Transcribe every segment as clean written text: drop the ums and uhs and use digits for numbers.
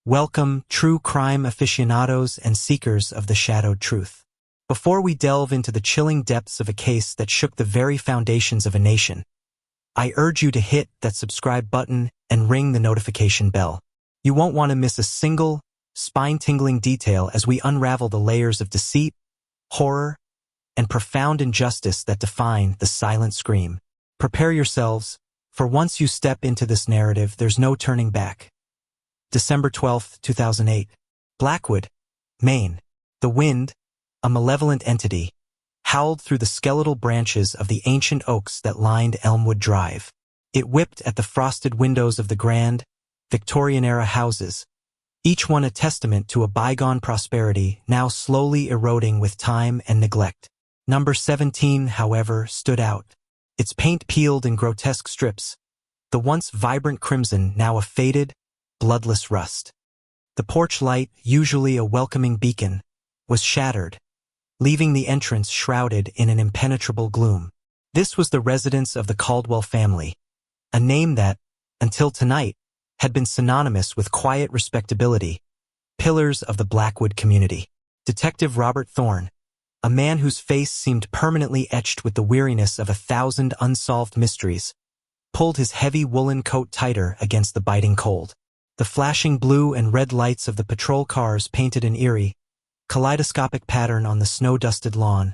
Welcome, true crime aficionados and seekers of the shadowed truth. Before we delve into the chilling depths of a case that shook the very foundations of a nation, I urge you to hit that subscribe button and ring the notification bell. You won't want to miss a single, spine-tingling detail as we unravel the layers of deceit, horror, and profound injustice that define the silent scream. Prepare yourselves, for once you step into this narrative, there's no turning back. December 12, 2008. Blackwood, Maine. The wind, a malevolent entity, howled through the skeletal branches of the ancient oaks that lined Elmwood Drive. It whipped at the frosted windows of the grand, Victorian-era houses, each one a testament to a bygone prosperity now slowly eroding with time and neglect. Number 17, however, stood out. Its paint peeled in grotesque strips, the once vibrant crimson now a faded, bloodless rust. The porch light, usually a welcoming beacon, was shattered, leaving the entrance shrouded in an impenetrable gloom. This was the residence of the Caldwell family, a name that, until tonight, had been synonymous with quiet respectability, pillars of the Blackwood community. Detective Robert Thorne, a man whose face seemed permanently etched with the weariness of 1,000 unsolved mysteries, pulled his heavy woolen coat tighter against the biting cold. The flashing blue and red lights of the patrol cars painted an eerie, kaleidoscopic pattern on the snow-dusted lawn,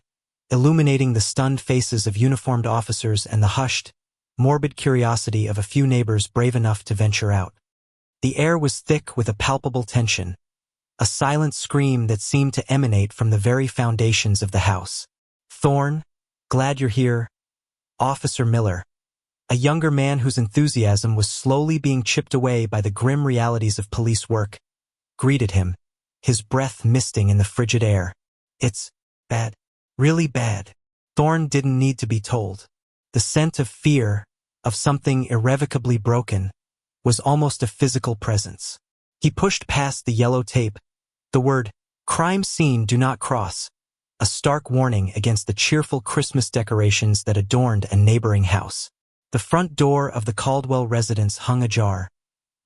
illuminating the stunned faces of uniformed officers and the hushed, morbid curiosity of a few neighbors brave enough to venture out. The air was thick with a palpable tension, a silent scream that seemed to emanate from the very foundations of the house. "Thorne, glad you're here." Officer Miller, a younger man whose enthusiasm was slowly being chipped away by the grim realities of police work, greeted him, his breath misting in the frigid air. "It's bad, really bad." Thorne didn't need to be told. The scent of fear, of something irrevocably broken, was almost a physical presence. He pushed past the yellow tape, the word, "Crime scene do not cross," a stark warning against the cheerful Christmas decorations that adorned a neighboring house. The front door of the Caldwell residence hung ajar,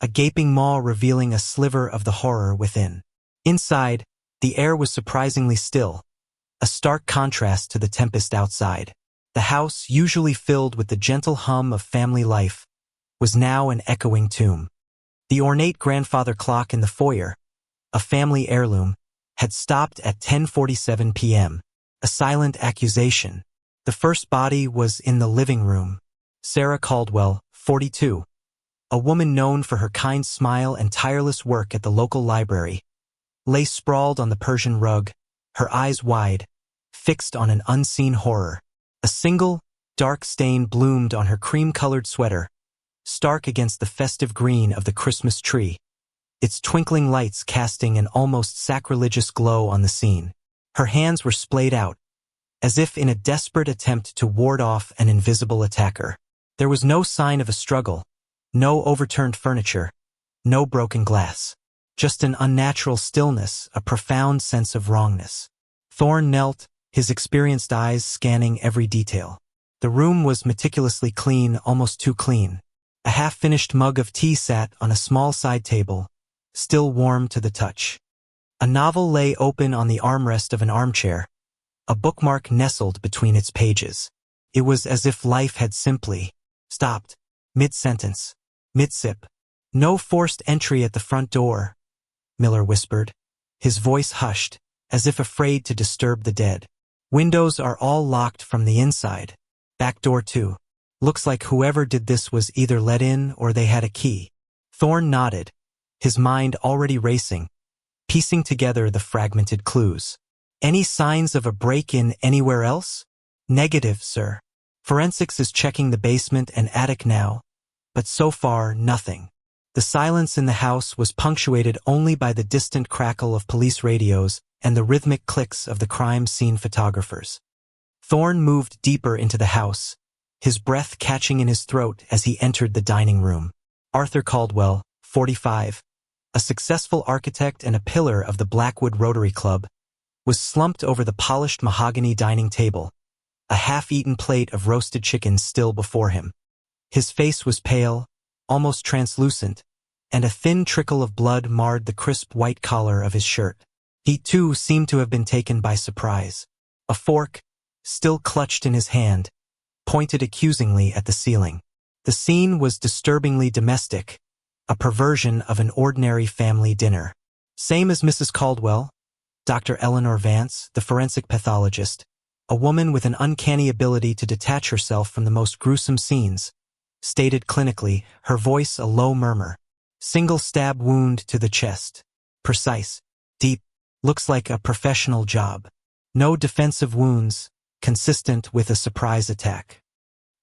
a gaping maw revealing a sliver of the horror within. Inside, the air was surprisingly still, a stark contrast to the tempest outside. The house, usually filled with the gentle hum of family life, was now an echoing tomb. The ornate grandfather clock in the foyer, a family heirloom, had stopped at 10:47 p.m., a silent accusation. The first body was in the living room. Sarah Caldwell, 42, a woman known for her kind smile and tireless work at the local library, lay sprawled on the Persian rug, her eyes wide, fixed on an unseen horror. A single, dark stain bloomed on her cream-colored sweater, stark against the festive green of the Christmas tree, its twinkling lights casting an almost sacrilegious glow on the scene. Her hands were splayed out, as if in a desperate attempt to ward off an invisible attacker. There was no sign of a struggle, no overturned furniture, no broken glass. Just an unnatural stillness, a profound sense of wrongness. Thorne knelt, his experienced eyes scanning every detail. The room was meticulously clean, almost too clean. A half-finished mug of tea sat on a small side table, still warm to the touch. A novel lay open on the armrest of an armchair, a bookmark nestled between its pages. It was as if life had simply stopped, mid-sentence, mid-sip. "No forced entry at the front door," Miller whispered, his voice hushed, as if afraid to disturb the dead. "Windows are all locked from the inside. Back door too. Looks like whoever did this was either let in or they had a key." Thorne nodded, his mind already racing, piecing together the fragmented clues. "Any signs of a break-in anywhere else?" "Negative, sir. Forensics is checking the basement and attic now, but so far, nothing." The silence in the house was punctuated only by the distant crackle of police radios and the rhythmic clicks of the crime scene photographers. Thorne moved deeper into the house, his breath catching in his throat as he entered the dining room. Arthur Caldwell, 45, a successful architect and a pillar of the Blackwood Rotary Club, was slumped over the polished mahogany dining table, a half-eaten plate of roasted chicken still before him. His face was pale, almost translucent, and a thin trickle of blood marred the crisp white collar of his shirt. He, too, seemed to have been taken by surprise. A fork, still clutched in his hand, pointed accusingly at the ceiling. The scene was disturbingly domestic, a perversion of an ordinary family dinner. Same as Mrs. Caldwell, Dr. Eleanor Vance, the forensic pathologist, a woman with an uncanny ability to detach herself from the most gruesome scenes, stated clinically, her voice a low murmur. Single stab wound to the chest. Precise. Deep. Looks like a professional job. No defensive wounds, consistent with a surprise attack.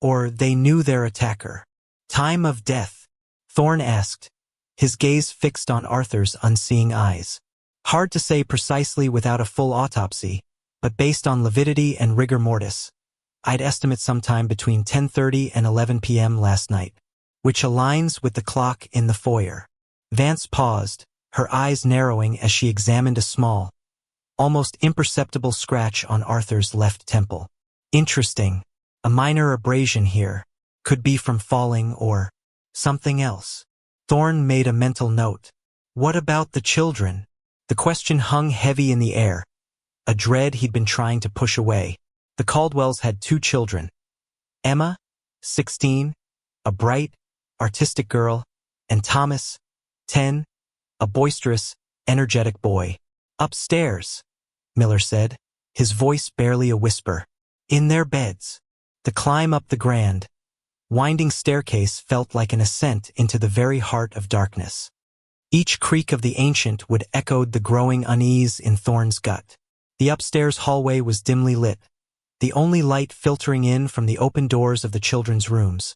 Or they knew their attacker. Time of death? Thorne asked, his gaze fixed on Arthur's unseeing eyes. Hard to say precisely without a full autopsy, but based on lividity and rigor mortis, I'd estimate sometime between 10:30 and 11 p.m. last night, which aligns with the clock in the foyer. Vance paused, her eyes narrowing as she examined a small, almost imperceptible scratch on Arthur's left temple. Interesting. A minor abrasion here. Could be from falling or something else. Thorne made a mental note. What about the children? The question hung heavy in the air, a dread he'd been trying to push away. The Caldwells had 2 children. Emma, 16, a bright, artistic girl, and Thomas, 10, a boisterous, energetic boy. Upstairs, Miller said, his voice barely a whisper. In their beds. The climb up the grand, winding staircase felt like an ascent into the very heart of darkness. Each creak of the ancient would echoed the growing unease in Thorne's gut. The upstairs hallway was dimly lit, the only light filtering in from the open doors of the children's rooms,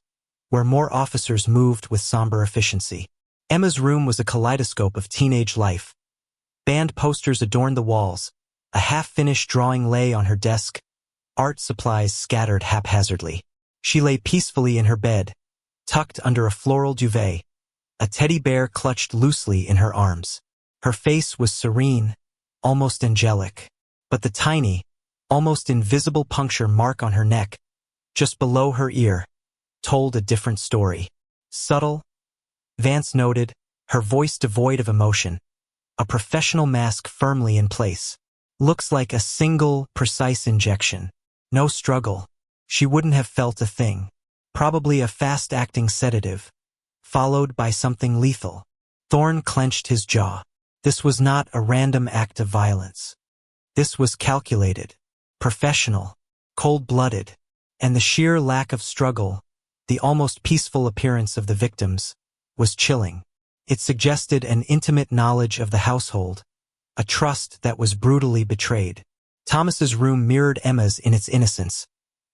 where more officers moved with somber efficiency. Emma's room was a kaleidoscope of teenage life. Band posters adorned the walls, a half-finished drawing lay on her desk, art supplies scattered haphazardly. She lay peacefully in her bed, tucked under a floral duvet, a teddy bear clutched loosely in her arms. Her face was serene, almost angelic, but the tiny, almost invisible puncture mark on her neck, just below her ear, told a different story. Subtle, Vance noted, her voice devoid of emotion, a professional mask firmly in place. Looks like a single, precise injection. No struggle. She wouldn't have felt a thing. Probably a fast-acting sedative, followed by something lethal. Thorne clenched his jaw. This was not a random act of violence. This was calculated, professional, cold-blooded, and the sheer lack of struggle, the almost peaceful appearance of the victims, was chilling. It suggested an intimate knowledge of the household, a trust that was brutally betrayed. Thomas's room mirrored Emma's in its innocence,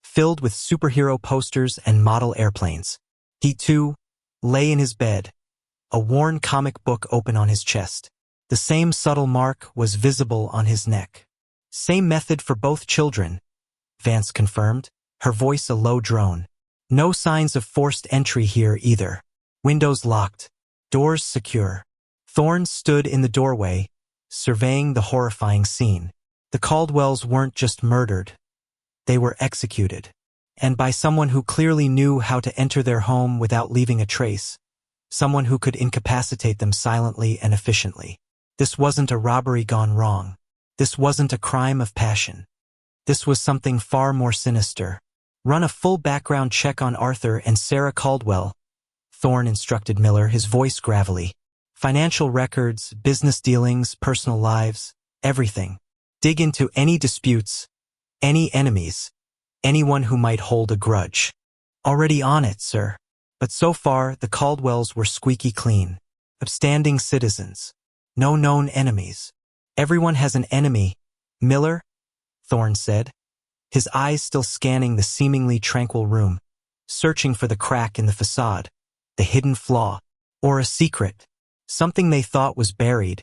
filled with superhero posters and model airplanes. He, too, lay in his bed, a worn comic book open on his chest. The same subtle mark was visible on his neck. Same method for both children, Vance confirmed, her voice a low drone. No signs of forced entry here either. Windows locked, doors secure. Thorne stood in the doorway, surveying the horrifying scene. The Caldwells weren't just murdered. They were executed. And by someone who clearly knew how to enter their home without leaving a trace. Someone who could incapacitate them silently and efficiently. This wasn't a robbery gone wrong. This wasn't a crime of passion. This was something far more sinister. Run a full background check on Arthur and Sarah Caldwell, Thorne instructed Miller, his voice gravelly. Financial records, business dealings, personal lives, everything. Dig into any disputes, any enemies, anyone who might hold a grudge. Already on it, sir. But so far, the Caldwells were squeaky clean. Upstanding citizens. No known enemies. Everyone has an enemy, Miller, Thorne said, his eyes still scanning the seemingly tranquil room, searching for the crack in the facade, the hidden flaw, or a secret, something they thought was buried,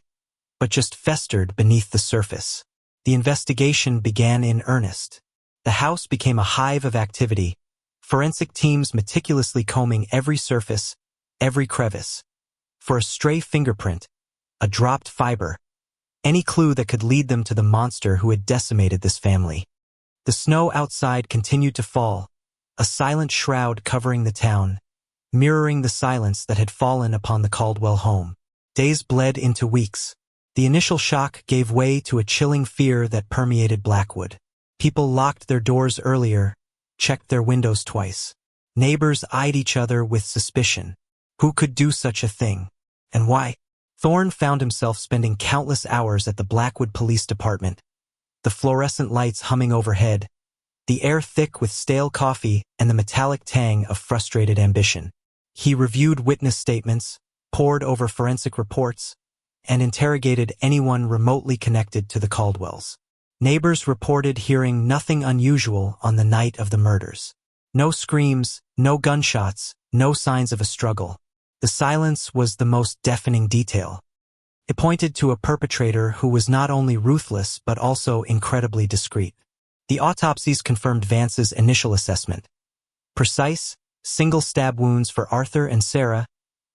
but just festered beneath the surface. The investigation began in earnest. The house became a hive of activity, forensic teams meticulously combing every surface, every crevice. For a stray fingerprint, a dropped fiber, any clue that could lead them to the monster who had decimated this family. The snow outside continued to fall, a silent shroud covering the town, mirroring the silence that had fallen upon the Caldwell home. Days bled into weeks. The initial shock gave way to a chilling fear that permeated Blackwood. People locked their doors earlier, checked their windows twice. Neighbors eyed each other with suspicion. Who could do such a thing? And why? Thorne found himself spending countless hours at the Blackwood Police Department, the fluorescent lights humming overhead, the air thick with stale coffee and the metallic tang of frustrated ambition. He reviewed witness statements, pored over forensic reports, and interrogated anyone remotely connected to the Caldwells. Neighbors reported hearing nothing unusual on the night of the murders. No screams, no gunshots, no signs of a struggle. The silence was the most deafening detail. It pointed to a perpetrator who was not only ruthless but also incredibly discreet. The autopsies confirmed Vance's initial assessment. Precise, single-stab wounds for Arthur and Sarah,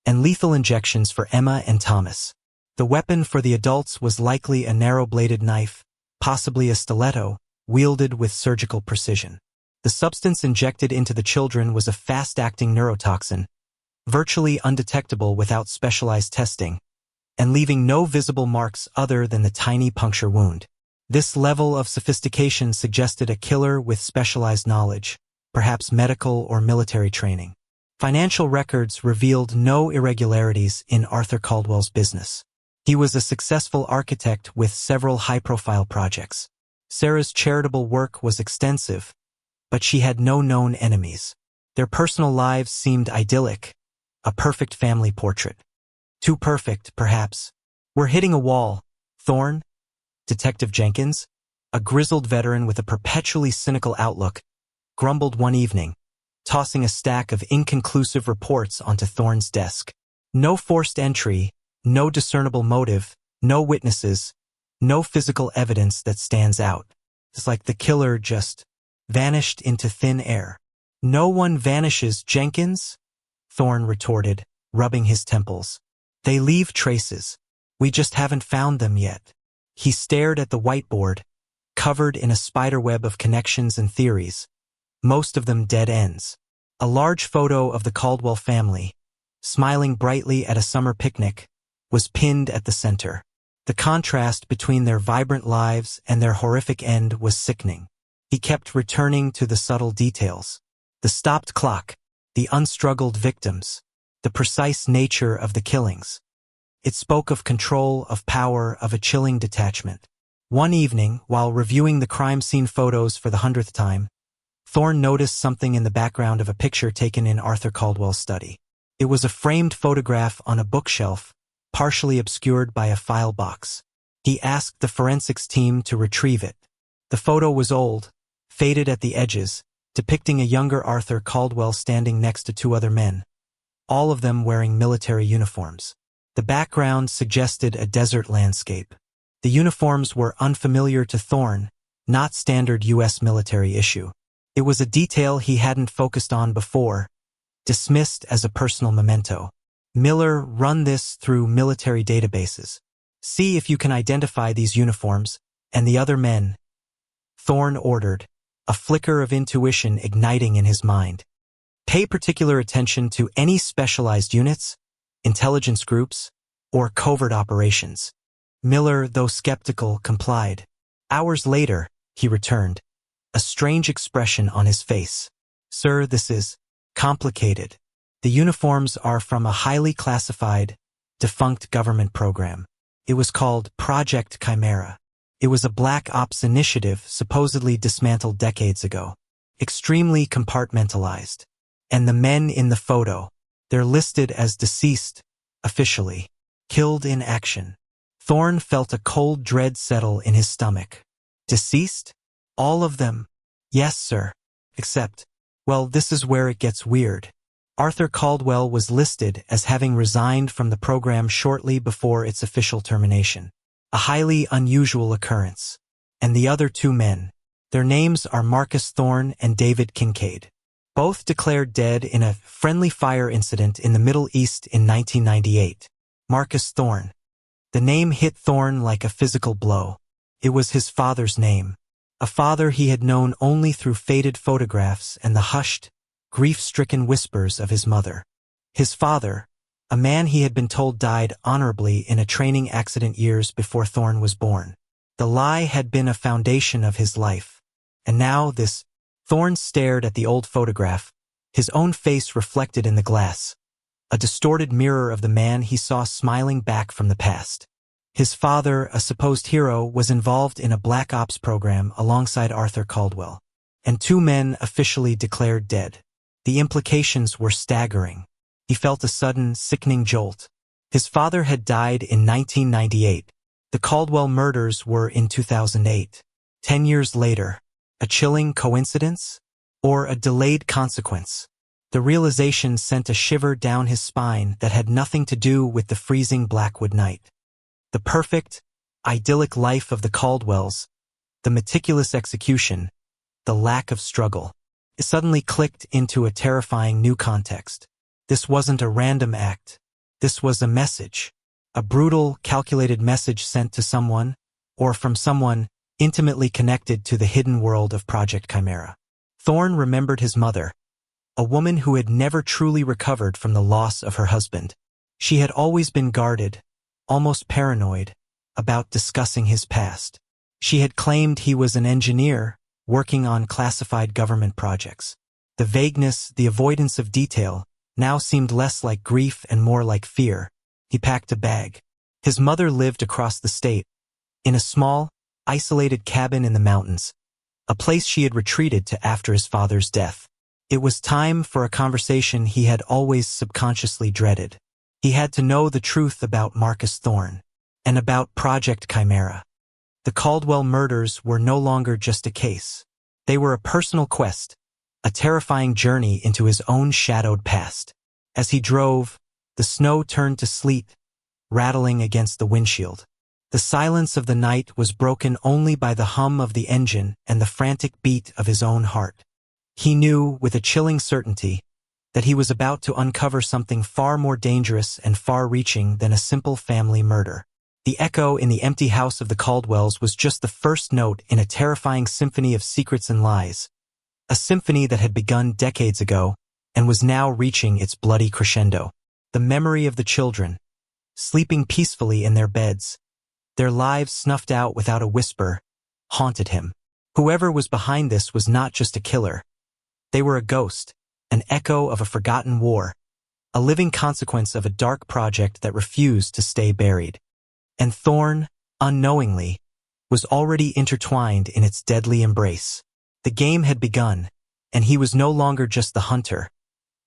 and lethal injections for Emma and Thomas. The weapon for the adults was likely a narrow-bladed knife, possibly a stiletto, wielded with surgical precision. The substance injected into the children was a fast-acting neurotoxin, virtually undetectable without specialized testing, and leaving no visible marks other than the tiny puncture wound. This level of sophistication suggested a killer with specialized knowledge, perhaps medical or military training. Financial records revealed no irregularities in Arthur Caldwell's business. He was a successful architect with several high-profile projects. Sarah's charitable work was extensive, but she had no known enemies. Their personal lives seemed idyllic, a perfect family portrait. Too perfect, perhaps. We're hitting a wall. Thorne, Detective Jenkins, a grizzled veteran with a perpetually cynical outlook, grumbled one evening, tossing a stack of inconclusive reports onto Thorne's desk. No forced entry, no discernible motive, no witnesses, no physical evidence that stands out. It's like the killer just vanished into thin air. No one vanishes, Jenkins, Thorne retorted, rubbing his temples. They leave traces. We just haven't found them yet. He stared at the whiteboard, covered in a spiderweb of connections and theories, most of them dead ends. A large photo of the Caldwell family, smiling brightly at a summer picnic, was pinned at the center. The contrast between their vibrant lives and their horrific end was sickening. He kept returning to the subtle details. The stopped clock, the unstruggled victims, the precise nature of the killings. It spoke of control, of power, of a chilling detachment. One evening, while reviewing the crime scene photos for the 100th time, Thorne noticed something in the background of a picture taken in Arthur Caldwell's study. It was a framed photograph on a bookshelf, partially obscured by a file box. He asked the forensics team to retrieve it. The photo was old, faded at the edges, depicting a younger Arthur Caldwell standing next to two other men, all of them wearing military uniforms. The background suggested a desert landscape. The uniforms were unfamiliar to Thorne, not standard U.S. military issue. It was a detail he hadn't focused on before, dismissed as a personal memento. Miller, run this through military databases. See if you can identify these uniforms and the other men, Thorne ordered, a flicker of intuition igniting in his mind. Pay particular attention to any specialized units, intelligence groups, or covert operations. Miller, though skeptical, complied. Hours later, he returned, a strange expression on his face. Sir, this is complicated. The uniforms are from a highly classified, defunct government program. It was called Project Chimera. It was a black ops initiative supposedly dismantled decades ago. Extremely compartmentalized. And the men in the photo, they're listed as deceased, officially. Killed in action. Thorne felt a cold dread settle in his stomach. Deceased? All of them? Yes, sir. Except, well, this is where it gets weird. Arthur Caldwell was listed as having resigned from the program shortly before its official termination. A highly unusual occurrence. And the other two men, their names are Marcus Thorne and David Kincaid. Both declared dead in a friendly fire incident in the Middle East in 1998. Marcus Thorne. The name hit Thorne like a physical blow. It was his father's name. A father he had known only through faded photographs and the hushed, grief-stricken whispers of his mother. His father, a man he had been told died honorably in a training accident years before Thorn was born. The lie had been a foundation of his life. And now this. Thorn stared at the old photograph, his own face reflected in the glass, a distorted mirror of the man he saw smiling back from the past. His father, a supposed hero, was involved in a black ops program alongside Arthur Caldwell, and two men officially declared dead. The implications were staggering. He felt a sudden, sickening jolt. His father had died in 1998. The Caldwell murders were in 2008. 10 years later. A chilling coincidence? Or a delayed consequence? The realization sent a shiver down his spine that had nothing to do with the freezing Blackwood night. The perfect, idyllic life of the Caldwells, the meticulous execution, the lack of struggle. It suddenly clicked into a terrifying new context. This wasn't a random act. This was a message. A brutal, calculated message sent to someone, or from someone, intimately connected to the hidden world of Project Chimera. Thorn remembered his mother, a woman who had never truly recovered from the loss of her husband. She had always been guarded, almost paranoid, about discussing his past. She had claimed he was an engineer, working on classified government projects. The vagueness, the avoidance of detail, now seemed less like grief and more like fear. He packed a bag. His mother lived across the state, in a small, isolated cabin in the mountains, a place she had retreated to after his father's death. It was time for a conversation he had always subconsciously dreaded. He had to know the truth about Marcus Thorn, and about Project Chimera. The Caldwell murders were no longer just a case. They were a personal quest, a terrifying journey into his own shadowed past. As he drove, the snow turned to sleet, rattling against the windshield. The silence of the night was broken only by the hum of the engine and the frantic beat of his own heart. He knew, with a chilling certainty, that he was about to uncover something far more dangerous and far-reaching than a simple family murder. The echo in the empty house of the Caldwells was just the first note in a terrifying symphony of secrets and lies, a symphony that had begun decades ago and was now reaching its bloody crescendo. The memory of the children, sleeping peacefully in their beds, their lives snuffed out without a whisper, haunted him. Whoever was behind this was not just a killer. They were a ghost, an echo of a forgotten war, a living consequence of a dark project that refused to stay buried. And Thorn, unknowingly, was already intertwined in its deadly embrace. The game had begun, and he was no longer just the hunter.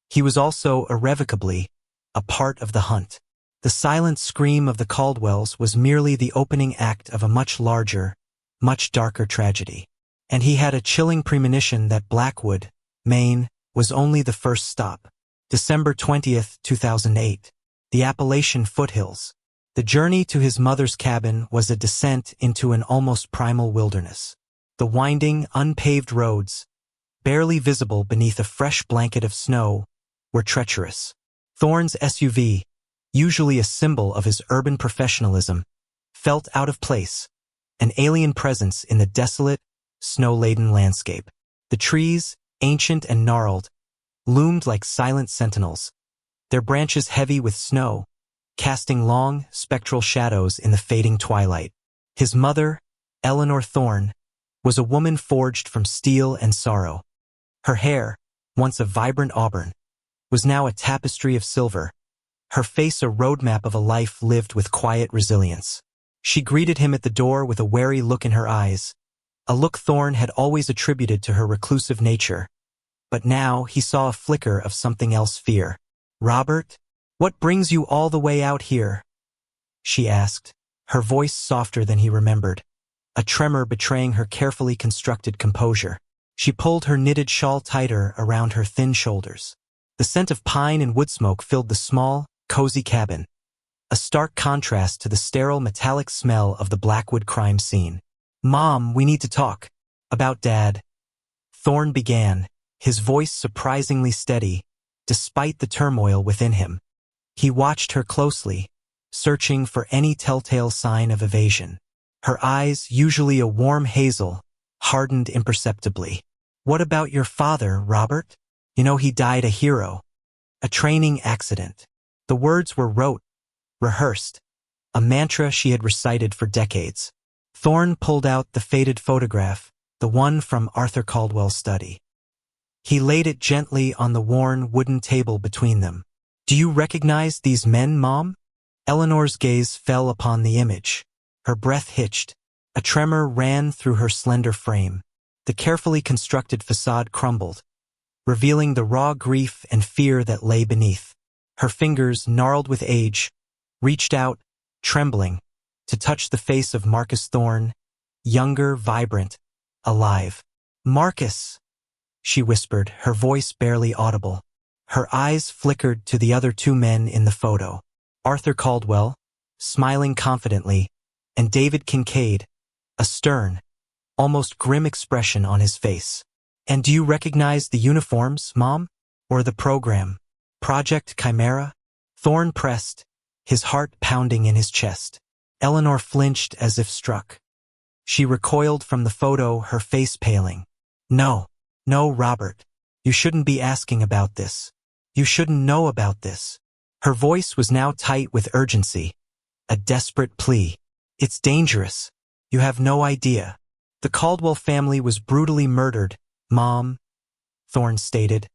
He was also, irrevocably, a part of the hunt. The silent scream of the Caldwells was merely the opening act of a much larger, much darker tragedy. And he had a chilling premonition that Blackwood, Maine, was only the first stop. December 20th, 2008. The Appalachian foothills. The journey to his mother's cabin was a descent into an almost primal wilderness. The winding, unpaved roads, barely visible beneath a fresh blanket of snow, were treacherous. Thorn's SUV, usually a symbol of his urban professionalism, felt out of place, an alien presence in the desolate, snow-laden landscape. The trees, ancient and gnarled, loomed like silent sentinels, their branches heavy with snow, casting long, spectral shadows in the fading twilight. His mother, Eleanor Thorn, was a woman forged from steel and sorrow. Her hair, once a vibrant auburn, was now a tapestry of silver, her face a roadmap of a life lived with quiet resilience. She greeted him at the door with a wary look in her eyes, a look Thorn had always attributed to her reclusive nature. But now he saw a flicker of something else: fear. "Robert, what brings you all the way out here?" she asked, her voice softer than he remembered, a tremor betraying her carefully constructed composure. She pulled her knitted shawl tighter around her thin shoulders. The scent of pine and wood smoke filled the small, cozy cabin, a stark contrast to the sterile metallic smell of the Blackwood crime scene. "Mom, we need to talk." "About Dad," Thorn began, his voice surprisingly steady, despite the turmoil within him. He watched her closely, searching for any telltale sign of evasion. Her eyes, usually a warm hazel, hardened imperceptibly. "What about your father, Robert? You know, he died a hero." A training accident. The words were rote, rehearsed, a mantra she had recited for decades. Thorne pulled out the faded photograph, the one from Arthur Caldwell's study. He laid it gently on the worn wooden table between them. "Do you recognize these men, Mom?" Eleanor's gaze fell upon the image. Her breath hitched. A tremor ran through her slender frame. The carefully constructed facade crumbled, revealing the raw grief and fear that lay beneath. Her fingers, gnarled with age, reached out, trembling, to touch the face of Marcus Thorne, younger, vibrant, alive. "Marcus," she whispered, her voice barely audible. Her eyes flickered to the other two men in the photo. Arthur Caldwell, smiling confidently, and David Kincaid, a stern, almost grim expression on his face. "And do you recognize the uniforms, Mom? Or the program? Project Chimera?" Thorne pressed, his heart pounding in his chest. Eleanor flinched as if struck. She recoiled from the photo, her face paling. "No, no, Robert. You shouldn't be asking about this. You shouldn't know about this." Her voice was now tight with urgency, a desperate plea. "It's dangerous. You have no idea. The Caldwell family was brutally murdered, Mom," Thorne stated,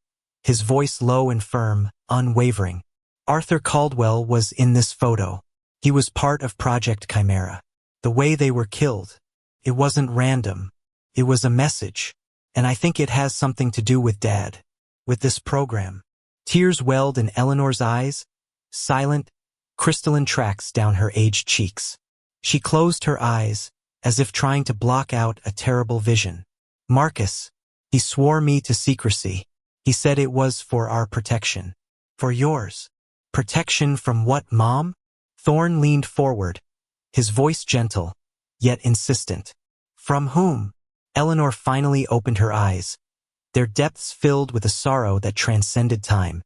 his voice low and firm, unwavering. "Arthur Caldwell was in this photo. He was part of Project Chimera. The way they were killed, it wasn't random. It was a message, and I think it has something to do with Dad, with this program." Tears welled in Eleanor's eyes, silent, crystalline tracks down her aged cheeks. She closed her eyes, as if trying to block out a terrible vision. "Marcus, he swore me to secrecy. He said it was for our protection. For yours." "Protection from what, Mom?" Thorne leaned forward, his voice gentle, yet insistent. "From whom?" Eleanor finally opened her eyes, their depths filled with a sorrow that transcended time.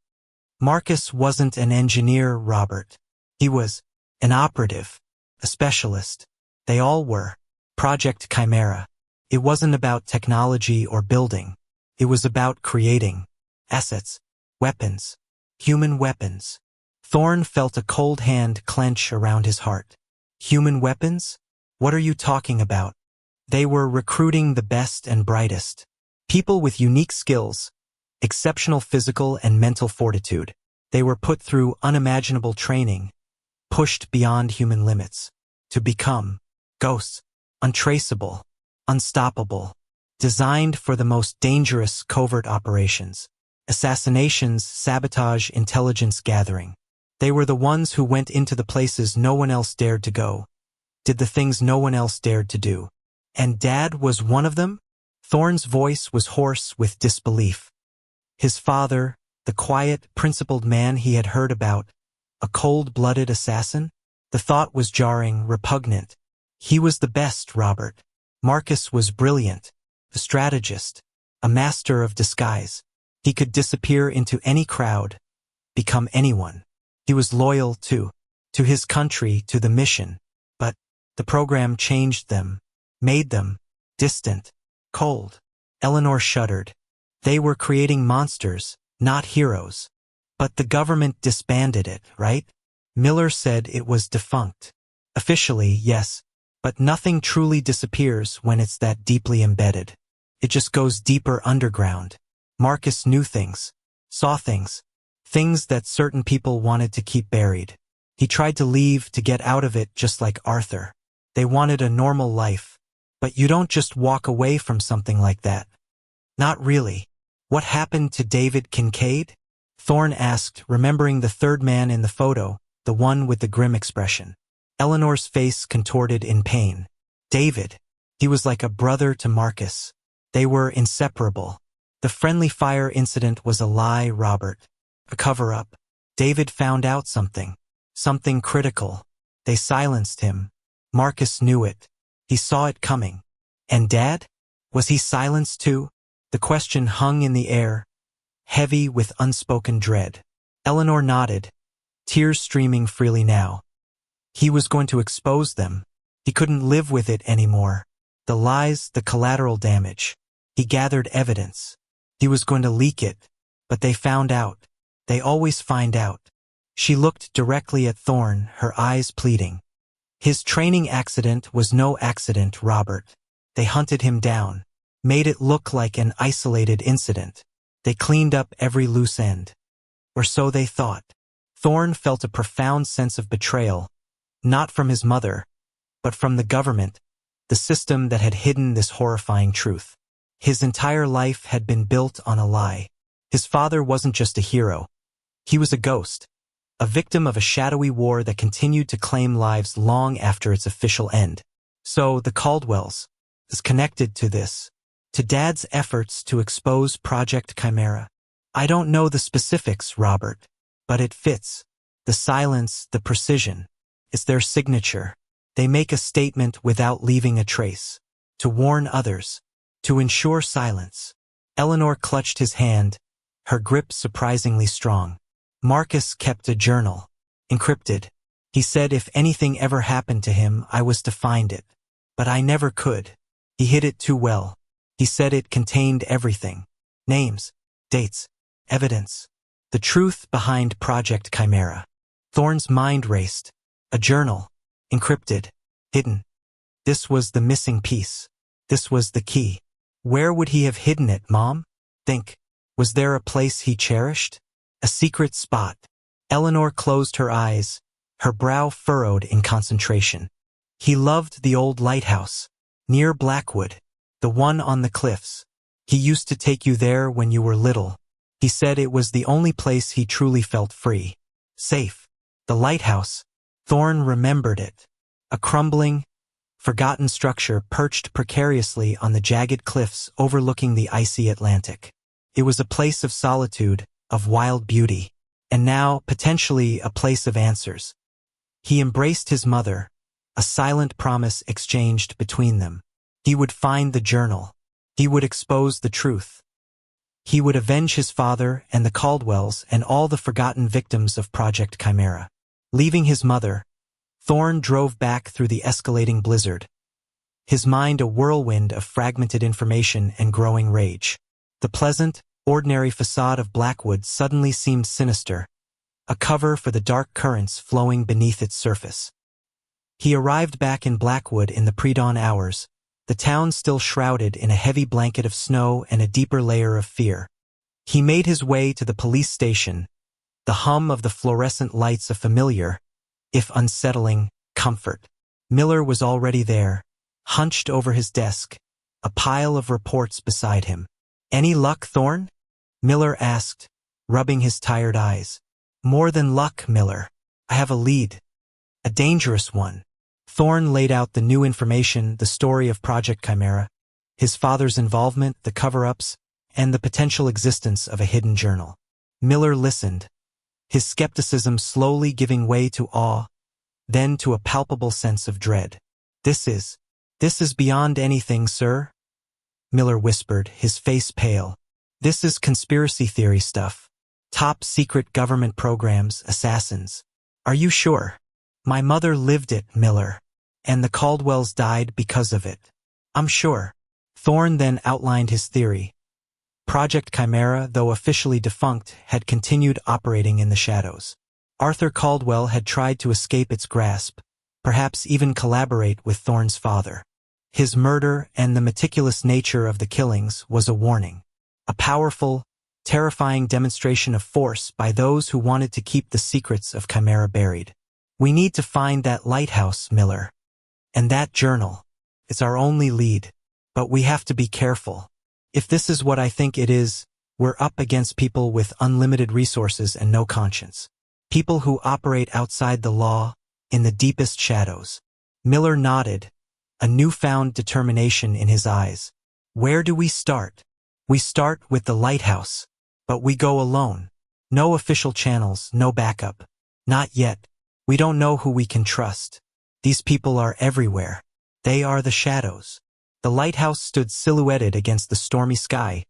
"Marcus wasn't an engineer, Robert. He was an operative, a specialist. They all were. Project Chimera. It wasn't about technology or building. It was about creating assets, weapons, human weapons." Thorne felt a cold hand clench around his heart. "Human weapons? What are you talking about?" "They were recruiting the best and brightest. People with unique skills, exceptional physical and mental fortitude. They were put through unimaginable training, pushed beyond human limits, to become ghosts, untraceable, unstoppable, designed for the most dangerous covert operations, assassinations, sabotage, intelligence gathering. They were the ones who went into the places no one else dared to go, did the things no one else dared to do. And Dad was one of them?" Thorne's voice was hoarse with disbelief. His father, the quiet, principled man he had heard about, a cold-blooded assassin? The thought was jarring, repugnant. He was the best, Robert. Marcus was brilliant, a strategist, a master of disguise. He could disappear into any crowd, become anyone. He was loyal, too, to his country, to the mission. But the program changed them, made them distant, cold. Eleanor shuddered. They were creating monsters, not heroes. But the government disbanded it, right? Miller said it was defunct. Officially, yes, but nothing truly disappears when it's that deeply embedded. It just goes deeper underground. Marcus knew things, saw things, things that certain people wanted to keep buried. He tried to leave, to get out of it, just like Arthur. They wanted a normal life. But you don't just walk away from something like that. Not really. What happened to David Kincaid? Thorne asked, remembering the third man in the photo, the one with the grim expression. Eleanor's face contorted in pain. David. He was like a brother to Marcus. They were inseparable. The friendly fire incident was a lie, Robert. A cover-up. David found out something. Something critical. They silenced him. Marcus knew it. He saw it coming. And Dad? Was he silenced too? The question hung in the air, heavy with unspoken dread. Eleanor nodded, tears streaming freely now. He was going to expose them. He couldn't live with it anymore. The lies, the collateral damage. He gathered evidence. He was going to leak it, but they found out. They always find out. She looked directly at Thorne, her eyes pleading. His training accident was no accident, Robert. They hunted him down, made it look like an isolated incident. They cleaned up every loose end. Or so they thought. Thorne felt a profound sense of betrayal, not from his mother, but from the government, the system that had hidden this horrifying truth. His entire life had been built on a lie. His father wasn't just a hero. He was a ghost, a victim of a shadowy war that continued to claim lives long after its official end. So, the Caldwells is connected to this, to Dad's efforts to expose Project Chimera. I don't know the specifics, Robert, but it fits. The silence, the precision. It's their signature. They make a statement without leaving a trace. To warn others. To ensure silence. Eleanor clutched his hand, her grip surprisingly strong. Marcus kept a journal. Encrypted. He said if anything ever happened to him, I was to find it. But I never could. He hid it too well. He said it contained everything. Names, dates, evidence. The truth behind Project Chimera. Thorne's mind raced. A journal. Encrypted. Hidden. This was the missing piece. This was the key. Where would he have hidden it, Mom? Think. Was there a place he cherished? A secret spot. Eleanor closed her eyes, her brow furrowed in concentration. He loved the old lighthouse, near Blackwood, the one on the cliffs. He used to take you there when you were little. He said it was the only place he truly felt free. Safe. The lighthouse. Thorne remembered it. A crumbling, forgotten structure perched precariously on the jagged cliffs overlooking the icy Atlantic. It was a place of solitude, of wild beauty, and now, potentially, a place of answers. He embraced his mother, a silent promise exchanged between them. He would find the journal. He would expose the truth. He would avenge his father and the Caldwells and all the forgotten victims of Project Chimera. Leaving his mother, Thorne drove back through the escalating blizzard, his mind a whirlwind of fragmented information and growing rage. The pleasant, ordinary facade of Blackwood suddenly seemed sinister, a cover for the dark currents flowing beneath its surface. He arrived back in Blackwood in the pre-dawn hours, the town still shrouded in a heavy blanket of snow and a deeper layer of fear. He made his way to the police station, the hum of the fluorescent lights a familiar, if unsettling, comfort. Miller was already there, hunched over his desk, a pile of reports beside him. Any luck, Thorne? Miller asked, rubbing his tired eyes. More than luck, Miller. I have a lead. A dangerous one. Thorne laid out the new information, the story of Project Chimera, his father's involvement, the cover-ups, and the potential existence of a hidden journal. Miller listened, his skepticism slowly giving way to awe, then to a palpable sense of dread. This is beyond anything, sir, Miller whispered, his face pale. This is conspiracy theory stuff. Top secret government programs, assassins. Are you sure? My mother lived it, Miller. And the Caldwells died because of it. I'm sure. Thorne then outlined his theory. Project Chimera, though officially defunct, had continued operating in the shadows. Arthur Caldwell had tried to escape its grasp, perhaps even collaborate with Thorne's father. His murder and the meticulous nature of the killings was a warning. A powerful, terrifying demonstration of force by those who wanted to keep the secrets of Chimera buried. We need to find that lighthouse, Miller. And that journal. It's our only lead. But we have to be careful. If this is what I think it is, we're up against people with unlimited resources and no conscience. People who operate outside the law, in the deepest shadows. Miller nodded, a newfound determination in his eyes. Where do we start? We start with the lighthouse. But we go alone. No official channels, no backup. Not yet. We don't know who we can trust. These people are everywhere. They are the shadows. The lighthouse stood silhouetted against the stormy sky,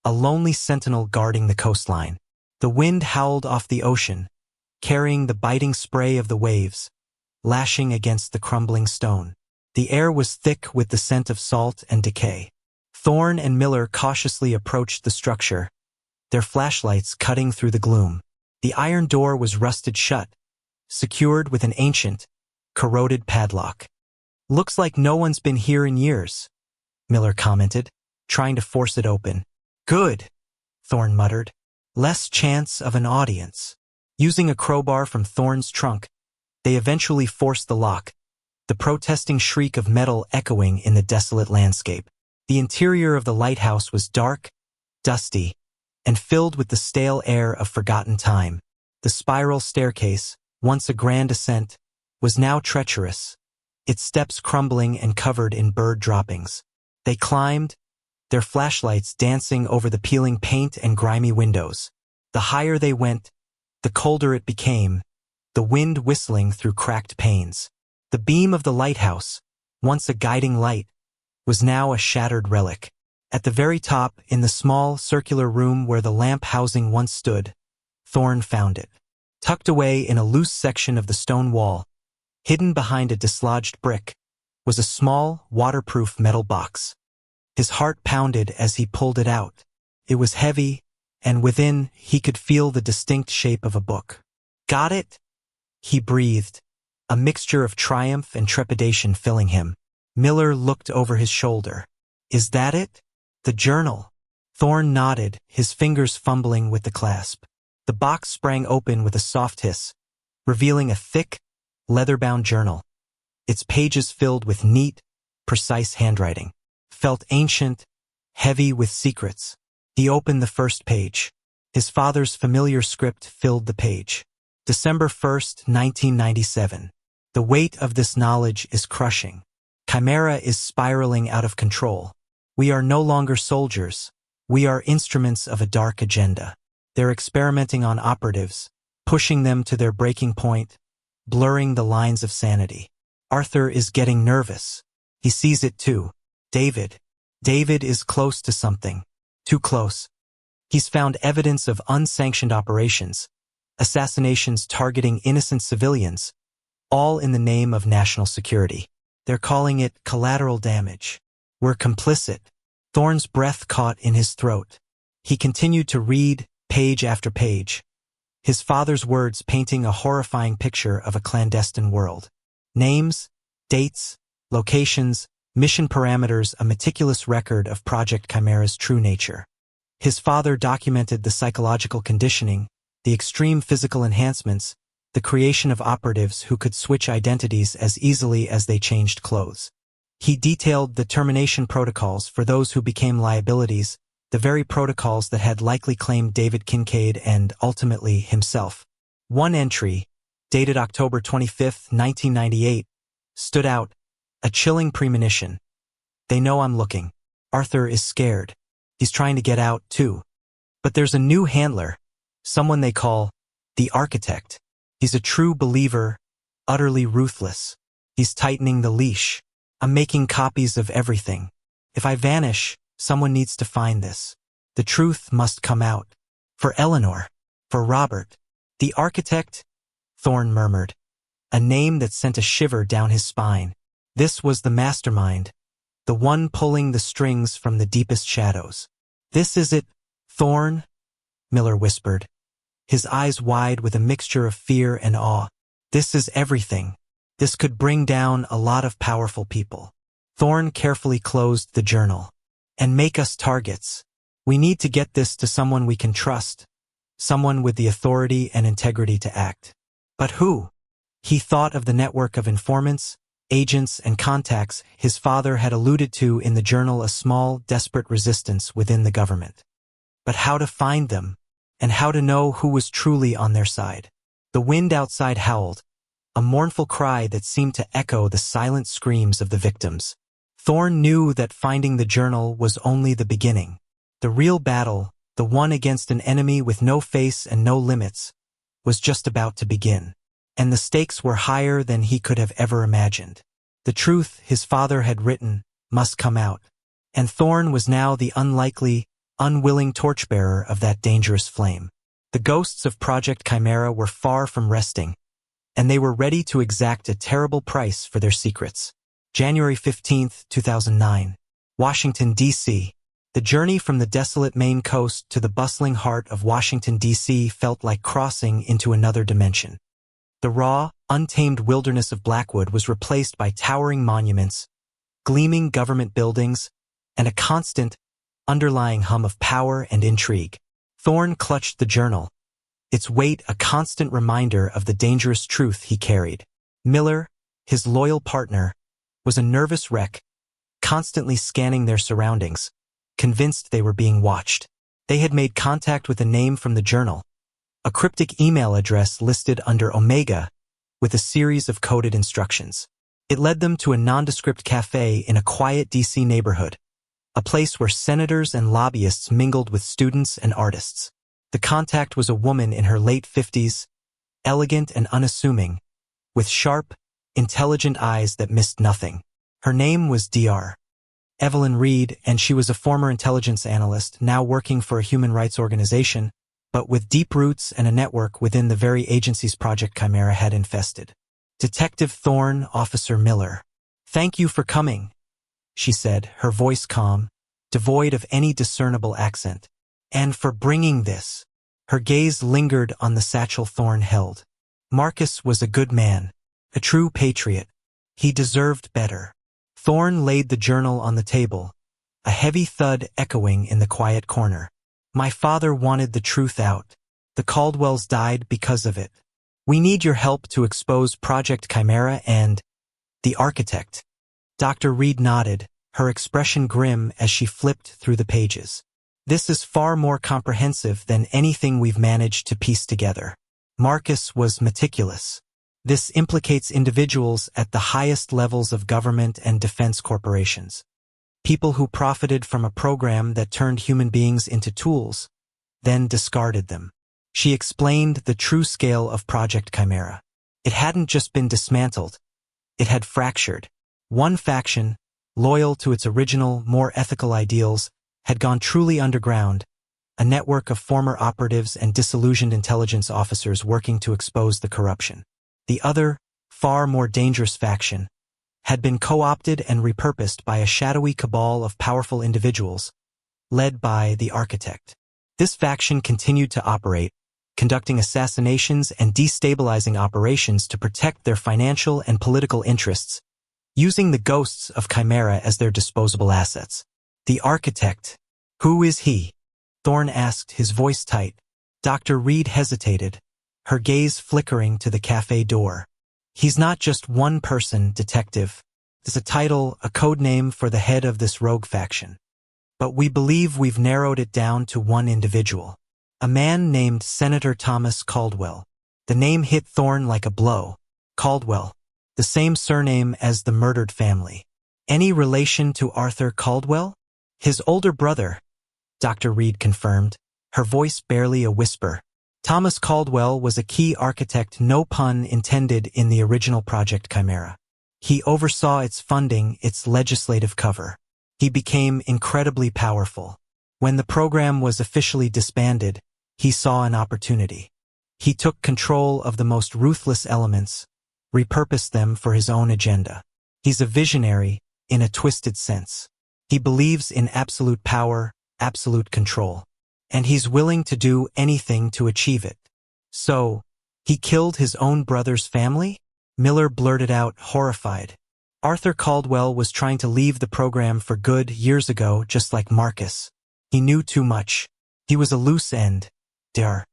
a lonely sentinel guarding the coastline. The wind howled off the ocean, carrying the biting spray of the waves, lashing against the crumbling stone. The air was thick with the scent of salt and decay. Thorne and Miller cautiously approached the structure, their flashlights cutting through the gloom. The iron door was rusted shut, secured with an ancient, corroded padlock. "Looks like no one's been here in years," Miller commented, trying to force it open. "Good," Thorne muttered. "Less chance of an audience." Using a crowbar from Thorne's trunk, they eventually forced the lock, the protesting shriek of metal echoing in the desolate landscape. The interior of the lighthouse was dark, dusty, and filled with the stale air of forgotten time. The spiral staircase, once a grand ascent, was now treacherous, its steps crumbling and covered in bird droppings. They climbed, their flashlights dancing over the peeling paint and grimy windows. The higher they went, the colder it became, the wind whistling through cracked panes. The beam of the lighthouse, once a guiding light, was now a shattered relic. At the very top, in the small, circular room where the lamp housing once stood, Thorne found it. Tucked away in a loose section of the stone wall, hidden behind a dislodged brick, was a small, waterproof metal box. His heart pounded as he pulled it out. It was heavy, and within he could feel the distinct shape of a book. "Got it?" he breathed, a mixture of triumph and trepidation filling him. Miller looked over his shoulder. "Is that it?" "The journal." Thorne nodded, his fingers fumbling with the clasp. The box sprang open with a soft hiss, revealing a thick, leather-bound journal, its pages filled with neat, precise handwriting. Felt ancient, heavy with secrets. He opened the first page. His father's familiar script filled the page. December 1st, 1997. The weight of this knowledge is crushing. Chimera is spiraling out of control. We are no longer soldiers. We are instruments of a dark agenda. They're experimenting on operatives, pushing them to their breaking point, blurring the lines of sanity. Arthur is getting nervous. He sees it too. David is close to something. Too close. He's found evidence of unsanctioned operations, assassinations targeting innocent civilians, all in the name of national security. They're calling it collateral damage. We're complicit. Thorne's breath caught in his throat. He continued to read, page after page, his father's words painting a horrifying picture of a clandestine world. Names, dates, locations, mission parameters, a meticulous record of Project Chimera's true nature. His father documented the psychological conditioning, the extreme physical enhancements, the creation of operatives who could switch identities as easily as they changed clothes. He detailed the termination protocols for those who became liabilities, the very protocols that had likely claimed David Kincaid and, ultimately, himself. One entry, dated October 25, 1998, stood out, a chilling premonition. "They know I'm looking. Arthur is scared. He's trying to get out, too. But there's a new handler, someone they call the Architect. He's a true believer, utterly ruthless. He's tightening the leash. I'm making copies of everything. If I vanish, someone needs to find this. The truth must come out. For Eleanor. For Robert." The Architect, Thorne murmured, a name that sent a shiver down his spine. This was the mastermind, the one pulling the strings from the deepest shadows. "This is it, Thorne," Miller whispered, his eyes wide with a mixture of fear and awe. "This is everything. This could bring down a lot of powerful people." Thorne carefully closed the journal. "And make us targets. We need to get this to someone we can trust, someone with the authority and integrity to act." But who? He thought of the network of informants, agents, and contacts his father had alluded to in the journal, a small, desperate resistance within the government. But how to find them, and how to know who was truly on their side? The wind outside howled, a mournful cry that seemed to echo the silent screams of the victims. Thorne knew that finding the journal was only the beginning. The real battle, the one against an enemy with no face and no limits, was just about to begin. And the stakes were higher than he could have ever imagined. The truth his father had written must come out, and Thorne was now the unlikely, unwilling torchbearer of that dangerous flame. The ghosts of Project Chimera were far from resting, and they were ready to exact a terrible price for their secrets. January 15, 2009. Washington, D.C. The journey from the desolate Maine coast to the bustling heart of Washington, D.C. felt like crossing into another dimension. The raw, untamed wilderness of Blackwood was replaced by towering monuments, gleaming government buildings, and a constant, underlying hum of power and intrigue. Thorne clutched the journal, its weight a constant reminder of the dangerous truth he carried. Miller, his loyal partner, was a nervous wreck, constantly scanning their surroundings, convinced they were being watched. They had made contact with a name from the journal, a cryptic email address listed under Omega, with a series of coded instructions. It led them to a nondescript cafe in a quiet D.C. neighborhood, a place where senators and lobbyists mingled with students and artists. The contact was a woman in her late 50s, elegant and unassuming, with sharp, intelligent eyes that missed nothing. Her name was Dr. Evelyn Reed, and she was a former intelligence analyst now working for a human rights organization, but with deep roots and a network within the very agency's Project Chimera had infested. Detective Thorne, Officer Miller. "Thank you for coming," she said, her voice calm, devoid of any discernible accent. "And for bringing this." Her gaze lingered on the satchel Thorne held. Marcus was a good man, a true patriot. He deserved better. Thorne laid the journal on the table, a heavy thud echoing in the quiet corner. "My father wanted the truth out. The Caldwells died because of it. We need your help to expose Project Chimera and the architect." Dr. Reed nodded, her expression grim as she flipped through the pages. "This is far more comprehensive than anything we've managed to piece together." Marcus was meticulous. "This implicates individuals at the highest levels of government and defense corporations. People who profited from a program that turned human beings into tools, then discarded them." She explained the true scale of Project Chimera. It hadn't just been dismantled, it had fractured. One faction, loyal to its original, more ethical ideals, had gone truly underground, a network of former operatives and disillusioned intelligence officers working to expose the corruption. The other, far more dangerous faction, had been co-opted and repurposed by a shadowy cabal of powerful individuals, led by the architect. This faction continued to operate, conducting assassinations and destabilizing operations to protect their financial and political interests, using the ghosts of Chimera as their disposable assets. "The architect. Who is he?" Thorne asked, his voice tight. Dr. Reed hesitated, her gaze flickering to the cafe door. "He's not just one person, Detective. It's a title, a code name for the head of this rogue faction. But we believe we've narrowed it down to one individual. A man named Senator Thomas Caldwell." The name hit Thorne like a blow. Caldwell, the same surname as the murdered family. "Any relation to Arthur Caldwell?" "His older brother," Dr. Reed confirmed, her voice barely a whisper. "Thomas Caldwell was a key architect, no pun intended, in the original Project Chimera. He oversaw its funding, its legislative cover. He became incredibly powerful. When the program was officially disbanded, he saw an opportunity. He took control of the most ruthless elements, repurposed them for his own agenda. He's a visionary, in a twisted sense. He believes in absolute power, absolute control. And he's willing to do anything to achieve it." "So, he killed his own brother's family?" Miller blurted out, horrified. "Arthur Caldwell was trying to leave the program for good years ago, just like Marcus. He knew too much. He was a loose end, Dr.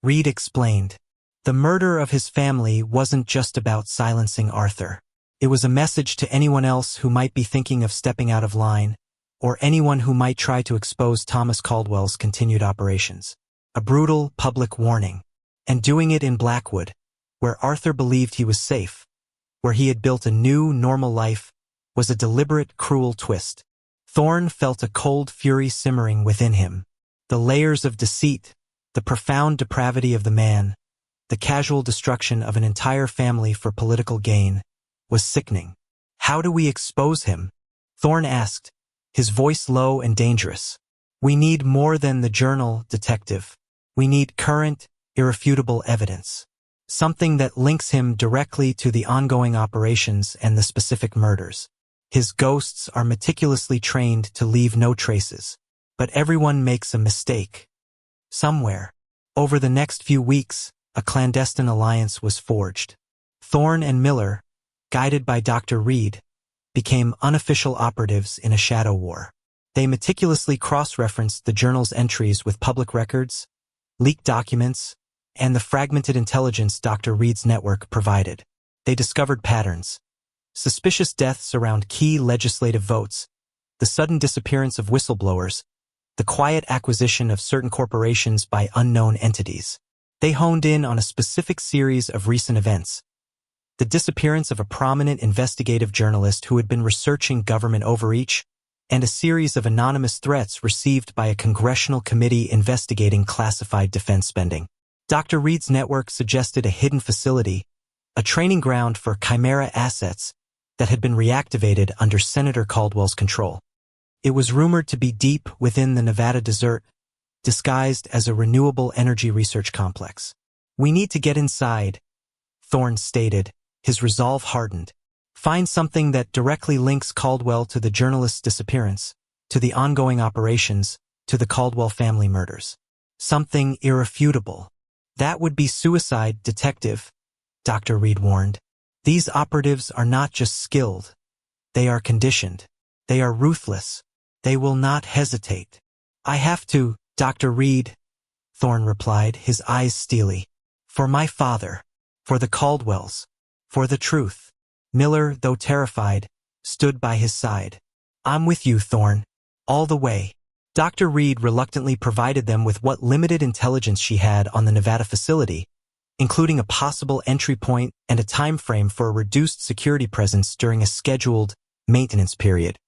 Reed explained. The murder of his family wasn't just about silencing Arthur. It was a message to anyone else who might be thinking of stepping out of line, or anyone who might try to expose Thomas Caldwell's continued operations. A brutal public warning. And doing it in Blackwood, where Arthur believed he was safe, where he had built a new, normal life, was a deliberate, cruel twist. Thorne felt a cold fury simmering within him. The layers of deceit, the profound depravity of the man, the casual destruction of an entire family for political gain, was sickening. "How do we expose him?" Thorne asked, his voice low and dangerous. "We need more than the journal, Detective. We need current, irrefutable evidence. Something that links him directly to the ongoing operations and the specific murders. His ghosts are meticulously trained to leave no traces. But everyone makes a mistake. Somewhere. Over the next few weeks, a clandestine alliance was forged. Thorne and Miller, guided by Dr. Reed, became unofficial operatives in a shadow war. They meticulously cross-referenced the journal's entries with public records, leaked documents, and the fragmented intelligence Dr. Reed's network provided. They discovered patterns: suspicious deaths around key legislative votes, the sudden disappearance of whistleblowers, the quiet acquisition of certain corporations by unknown entities. They honed in on a specific series of recent events: the disappearance of a prominent investigative journalist who had been researching government overreach, and a series of anonymous threats received by a congressional committee investigating classified defense spending. Dr. Reed's network suggested a hidden facility, a training ground for Chimera assets that had been reactivated under Senator Caldwell's control. It was rumored to be deep within the Nevada desert, disguised as a renewable energy research complex. "We need to get inside," Thorne stated, his resolve hardened. "Find something that directly links Caldwell to the journalist's disappearance, to the ongoing operations, to the Caldwell family murders. Something irrefutable." "That would be suicide, Detective," Dr. Reed warned. "These operatives are not just skilled. They are conditioned. They are ruthless. They will not hesitate." "I have to, Dr. Reed," Thorne replied, his eyes steely. "For my father. For the Caldwells. For the truth." Miller, though terrified, stood by his side. "I'm with you, Thorne. All the way." Dr. Reed reluctantly provided them with what limited intelligence she had on the Nevada facility, including a possible entry point and a time frame for a reduced security presence during a scheduled maintenance period.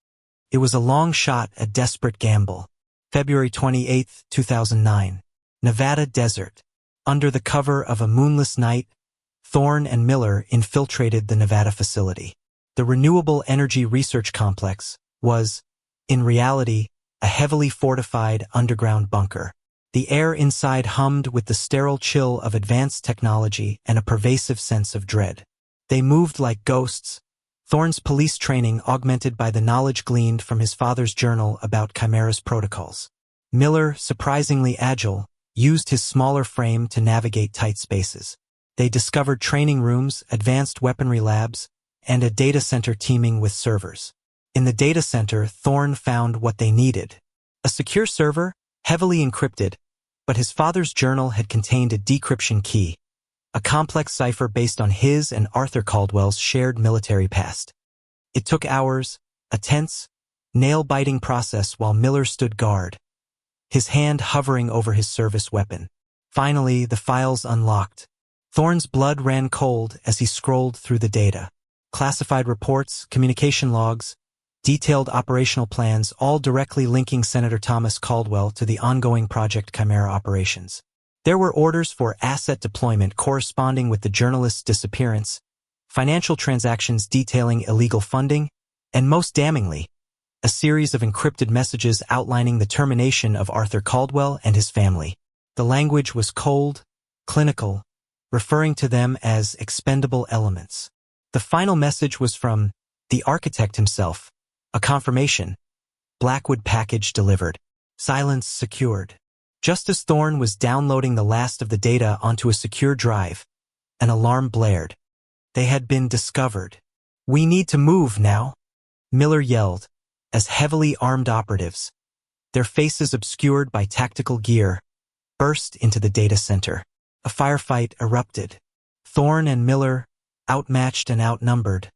It was a long shot, a desperate gamble. February 28, 2009. Nevada desert. Under the cover of a moonless night, Thorne and Miller infiltrated the Nevada facility. The Renewable Energy Research Complex was, in reality, a heavily fortified underground bunker. The air inside hummed with the sterile chill of advanced technology and a pervasive sense of dread. They moved like ghosts, Thorne's police training augmented by the knowledge gleaned from his father's journal about Chimera's protocols. Miller, surprisingly agile, used his smaller frame to navigate tight spaces. They discovered training rooms, advanced weaponry labs, and a data center teeming with servers. In the data center, Thorne found what they needed: a secure server, heavily encrypted, but his father's journal had contained a decryption key, a complex cipher based on his and Arthur Caldwell's shared military past. It took hours, a tense, nail-biting process while Miller stood guard, his hand hovering over his service weapon. Finally, the files unlocked. Thorne's blood ran cold as he scrolled through the data. Classified reports, communication logs, detailed operational plans, all directly linking Senator Thomas Caldwell to the ongoing Project Chimera operations. There were orders for asset deployment corresponding with the journalist's disappearance, financial transactions detailing illegal funding, and most damningly, a series of encrypted messages outlining the termination of Arthur Caldwell and his family. The language was cold, clinical, referring to them as expendable elements. The final message was from the architect himself, a confirmation: Blackwood package delivered. Silence secured. Just as Thorne was downloading the last of the data onto a secure drive, an alarm blared. They had been discovered. "We need to move now," Miller yelled, as heavily armed operatives, their faces obscured by tactical gear, burst into the data center. A firefight erupted. Thorne and Miller, outmatched and outnumbered,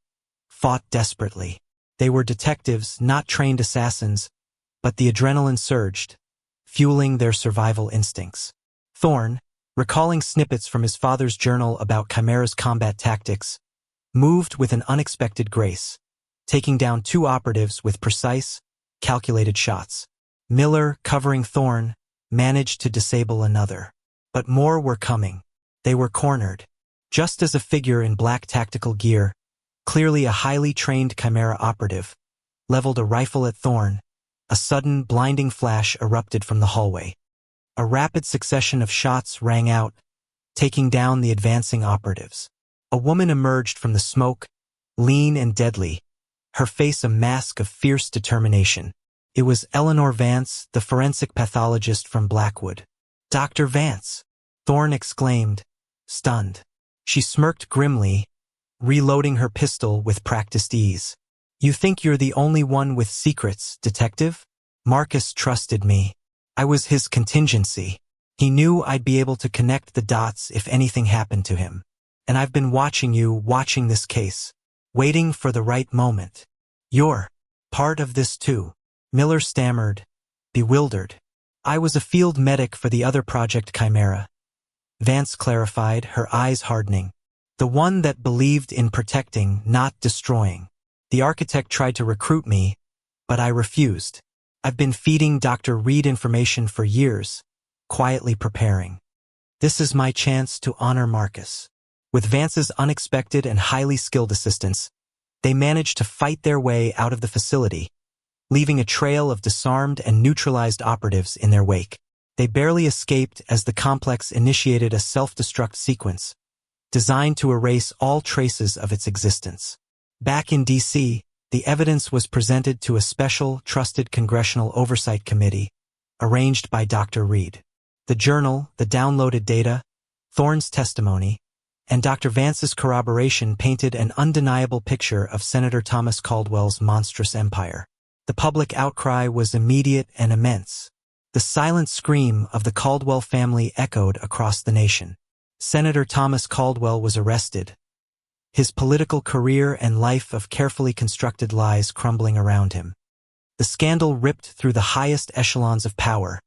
fought desperately. They were detectives, not trained assassins, but the adrenaline surged, fueling their survival instincts. Thorne, recalling snippets from his father's journal about Chimera's combat tactics, moved with an unexpected grace, taking down two operatives with precise, calculated shots. Miller, covering Thorne, managed to disable another. But more were coming. They were cornered. Just as a figure in black tactical gear, clearly a highly trained Chimera operative, leveled a rifle at Thorne, a sudden, blinding flash erupted from the hallway. A rapid succession of shots rang out, taking down the advancing operatives. A woman emerged from the smoke, lean and deadly, her face a mask of fierce determination. It was Eleanor Vance, the forensic pathologist from Blackwood. "Dr. Vance!" Thorne exclaimed, stunned. She smirked grimly, reloading her pistol with practiced ease. "You think you're the only one with secrets, detective? Marcus trusted me. I was his contingency. He knew I'd be able to connect the dots if anything happened to him. And I've been watching this case, waiting for the right moment. You're part of this too." Miller stammered, bewildered. "I was a field medic for the other Project Chimera," Vance clarified, her eyes hardening. "The one that believed in protecting, not destroying. The architect tried to recruit me, but I refused. I've been feeding Dr. Reed information for years, quietly preparing. This is my chance to honor Marcus." With Vance's unexpected and highly skilled assistance, they managed to fight their way out of the facility, leaving a trail of disarmed and neutralized operatives in their wake. They barely escaped as the complex initiated a self-destruct sequence, designed to erase all traces of its existence. Back in D.C., the evidence was presented to a special, trusted Congressional Oversight Committee, arranged by Dr. Reed. The journal, the downloaded data, Thorne's testimony, and Dr. Vance's corroboration painted an undeniable picture of Senator Thomas Caldwell's monstrous empire. The public outcry was immediate and immense. The silent scream of the Caldwell family echoed across the nation. Senator Thomas Caldwell was arrested, his political career and life of carefully constructed lies crumbling around him. The scandal ripped through the highest echelons of power,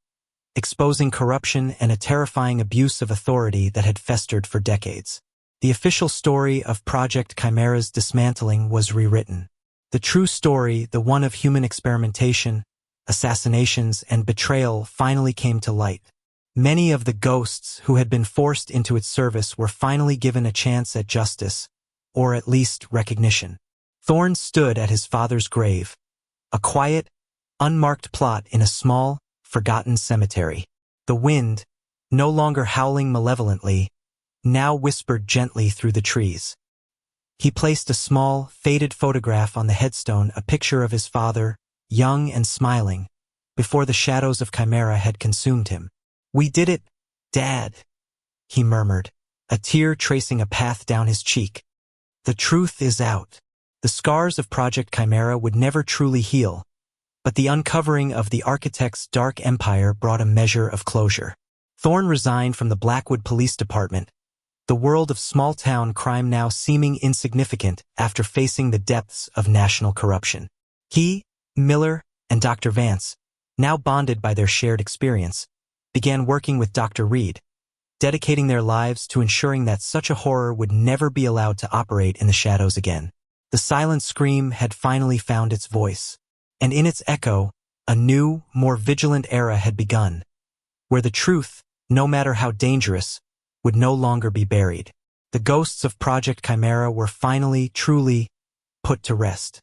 exposing corruption and a terrifying abuse of authority that had festered for decades. The official story of Project Chimera's dismantling was rewritten. The true story, the one of human experimentation, assassinations, and betrayal, finally came to light. Many of the ghosts who had been forced into its service were finally given a chance at justice, or at least recognition. Thorne stood at his father's grave, a quiet, unmarked plot in a small, forgotten cemetery. The wind, no longer howling malevolently, now whispered gently through the trees. He placed a small, faded photograph on the headstone, a picture of his father, young and smiling, before the shadows of Chimera had consumed him. "We did it, Dad," he murmured, a tear tracing a path down his cheek. "The truth is out." The scars of Project Chimera would never truly heal, but the uncovering of the architect's dark empire brought a measure of closure. Thorne resigned from the Blackwood Police Department, the world of small-town crime now seeming insignificant after facing the depths of national corruption. He, Miller, and Dr. Vance, now bonded by their shared experience, began working with Dr. Reed, dedicating their lives to ensuring that such a horror would never be allowed to operate in the shadows again. The silent scream had finally found its voice, and in its echo, a new, more vigilant era had begun, where the truth, no matter how dangerous, would no longer be buried. The ghosts of Project Chimera were finally, truly, put to rest.